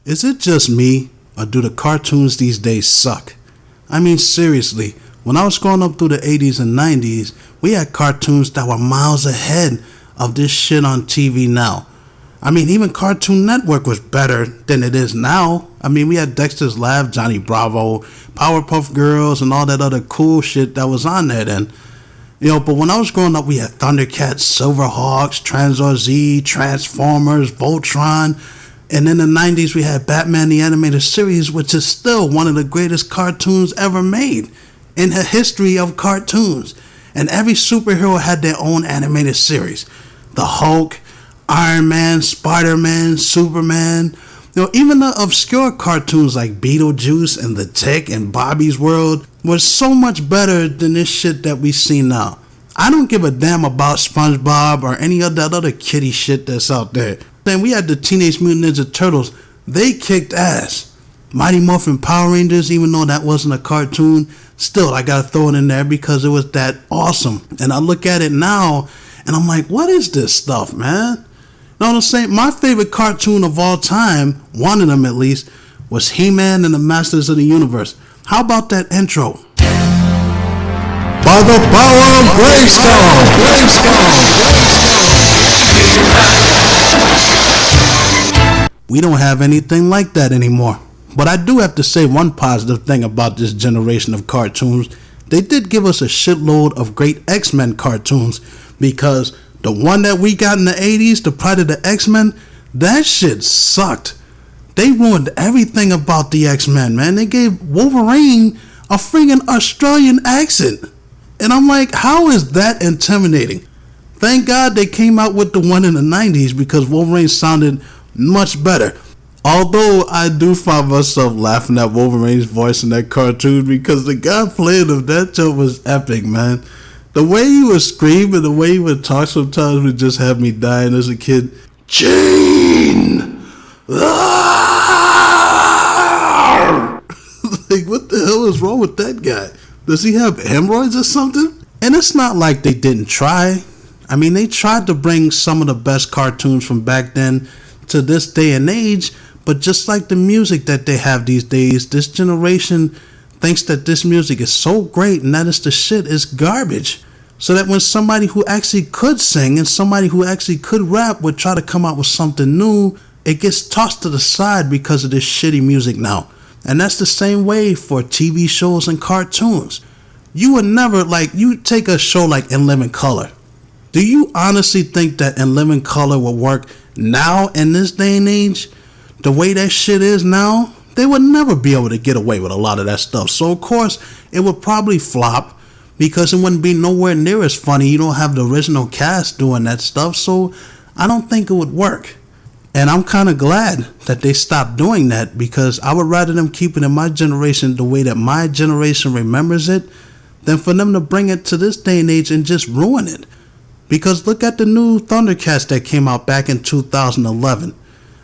Is it just me, or do the cartoons these days suck? I mean, seriously, when I was growing up through the 80s and 90s, we had cartoons that were miles ahead of this shit on TV now. I mean, even Cartoon Network was better than it is now. I mean, we had Dexter's Lab, Johnny Bravo, Powerpuff Girls, and all that other cool shit that was on there then. But when I was growing up, we had Thundercats, Silverhawks, Transor Z, Transformers, Voltron. And in the 90s, we had Batman the Animated Series, which is still one of the greatest cartoons ever made in the history of cartoons. And every superhero had their own animated series. The Hulk, Iron Man, Spider-Man, Superman. Even the obscure cartoons like Beetlejuice and The Tick and Bobby's World was so much better than this shit that we see now. I don't give a damn about SpongeBob or any of that other kiddie shit that's out there. Then we had the Teenage Mutant Ninja Turtles. They kicked ass. Mighty Morphin Power Rangers, even though that wasn't a cartoon, still I gotta throw it in there because it was that awesome. And I look at it now and I'm like, what is this stuff, man? You know what I'm saying? My favorite cartoon of all time, one of them at least, was He-Man and the Masters of the Universe. How about that intro? By the power of Grayskull! We don't have anything like that anymore. But I do have to say one positive thing about this generation of cartoons. They did give us a shitload of great X-Men cartoons, because the one that we got in the 80s, the Pride of the X-Men, that shit sucked. They ruined everything about the X-Men, man. They gave Wolverine a friggin' Australian accent. And I'm like, how is that intimidating? Thank God they came out with the one in the 90s, because Wolverine sounded much better. Although I do find myself laughing at Wolverine's voice in that cartoon, because the guy playing him, that joke was epic, man. The way he would scream and the way he would talk sometimes would just have me dying as a kid. Jane! Like, what the hell is wrong with that guy? Does he have hemorrhoids or something? And it's not like they didn't try. I mean, they tried to bring some of the best cartoons from back then to this day and age, but just like the music that they have these days, this generation thinks that this music is so great and that is the shit is garbage. So that when somebody who actually could sing and somebody who actually could rap would try to come out with something new, it gets tossed to the side because of this shitty music now. And that's the same way for TV shows and cartoons. You would never, you take a show like In Living Color. Do you honestly think that In Living Color will work now in this day and age? The way that shit is now, they would never be able to get away with a lot of that stuff. So of course, it would probably flop because it wouldn't be nowhere near as funny. You don't have the original cast doing that stuff, so I don't think it would work. And I'm kind of glad that they stopped doing that, because I would rather them keep it in my generation the way that my generation remembers it than for them to bring it to this day and age and just ruin it. Because look at the new Thundercats that came out back in 2011.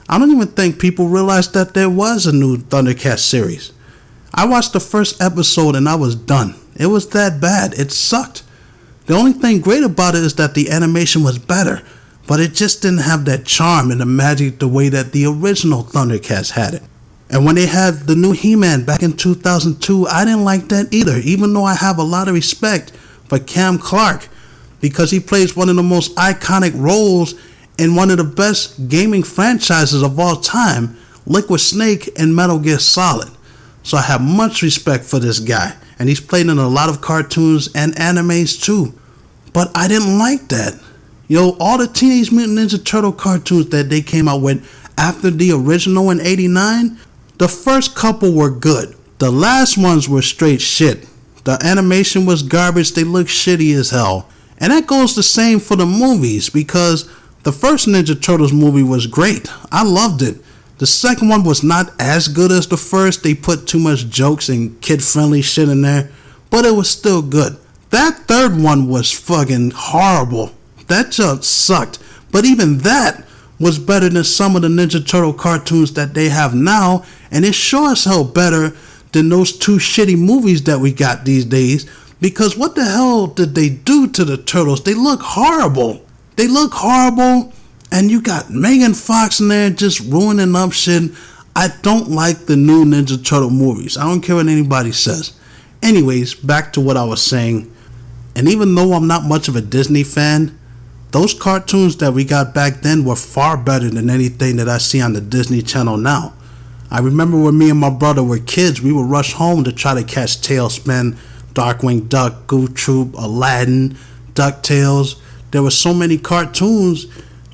I don't even think people realized that there was a new Thundercats series. I watched the first episode and I was done. It was that bad. It sucked. The only thing great about it is that the animation was better, but it just didn't have that charm and the magic the way that the original Thundercats had it. And when they had the new He-Man back in 2002, I didn't like that either, even though I have a lot of respect for Cam Clark, because he plays one of the most iconic roles in one of the best gaming franchises of all time, Liquid Snake and Metal Gear Solid. So I have much respect for this guy, and he's played in a lot of cartoons and animes too. But I didn't like that. All the Teenage Mutant Ninja Turtle cartoons that they came out with after the original in 89, the first couple were good. The last ones were straight shit. The animation was garbage, they looked shitty as hell. And that goes the same for the movies, because the first Ninja Turtles movie was great. I loved it. The second one was not as good as the first. They put too much jokes and kid-friendly shit in there, but it was still good. That third one was fucking horrible. That just sucked. But even that was better than some of the Ninja Turtle cartoons that they have now, and it sure as hell better than those two shitty movies that we got these days. Because what the hell did they do to the Turtles? They look horrible. And you got Megan Fox in there just ruining up shit. I don't like the new Ninja Turtle movies. I don't care what anybody says. Anyways, back to what I was saying. And even though I'm not much of a Disney fan, those cartoons that we got back then were far better than anything that I see on the Disney Channel now. I remember when me and my brother were kids, we would rush home to try to catch Tailspin, Darkwing Duck, Goof Troop, Aladdin, DuckTales. There were so many cartoons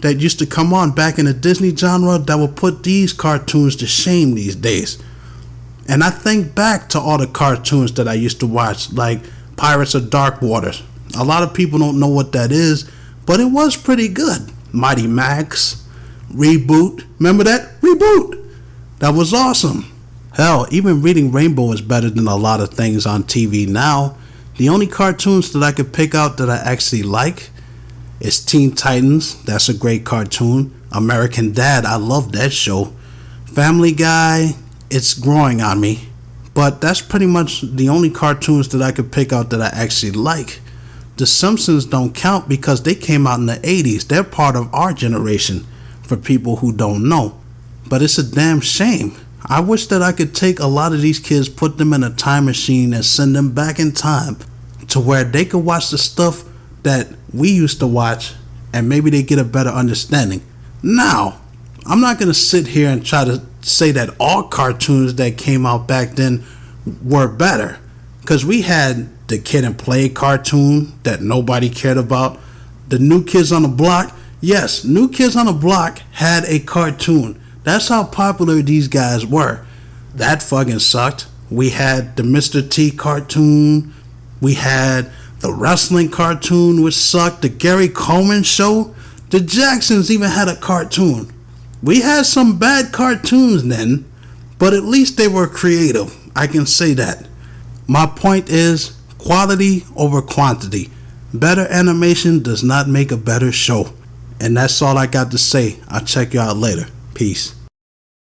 that used to come on back in the Disney genre that would put these cartoons to shame these days. And I think back to all the cartoons that I used to watch, like Pirates of Dark Waters. A lot of people don't know what that is, but it was pretty good. Mighty Max, Reboot. Remember that? Reboot! That was awesome. Hell, even Reading Rainbow is better than a lot of things on TV now. The only cartoons that I could pick out that I actually like is Teen Titans. That's a great cartoon. American Dad, I love that show. Family Guy, it's growing on me. But that's pretty much the only cartoons that I could pick out that I actually like. The Simpsons don't count because they came out in the 80s. They're part of our generation, for people who don't know. But it's a damn shame. I wish that I could take a lot of these kids, put them in a time machine and send them back in time to where they could watch the stuff that we used to watch and maybe they get a better understanding. Now, I'm not going to sit here and try to say that all cartoons that came out back then were better, because we had the Kid and Play cartoon that nobody cared about. The New Kids on the Block, yes, New Kids on the Block had a cartoon. That's how popular these guys were. That fucking sucked. We had the Mr. T cartoon. We had the wrestling cartoon, which sucked. The Gary Coleman show. The Jacksons even had a cartoon. We had some bad cartoons then, but at least they were creative. I can say that. My point is quality over quantity. Better animation does not make a better show. And that's all I got to say. I'll check you out later. Peace.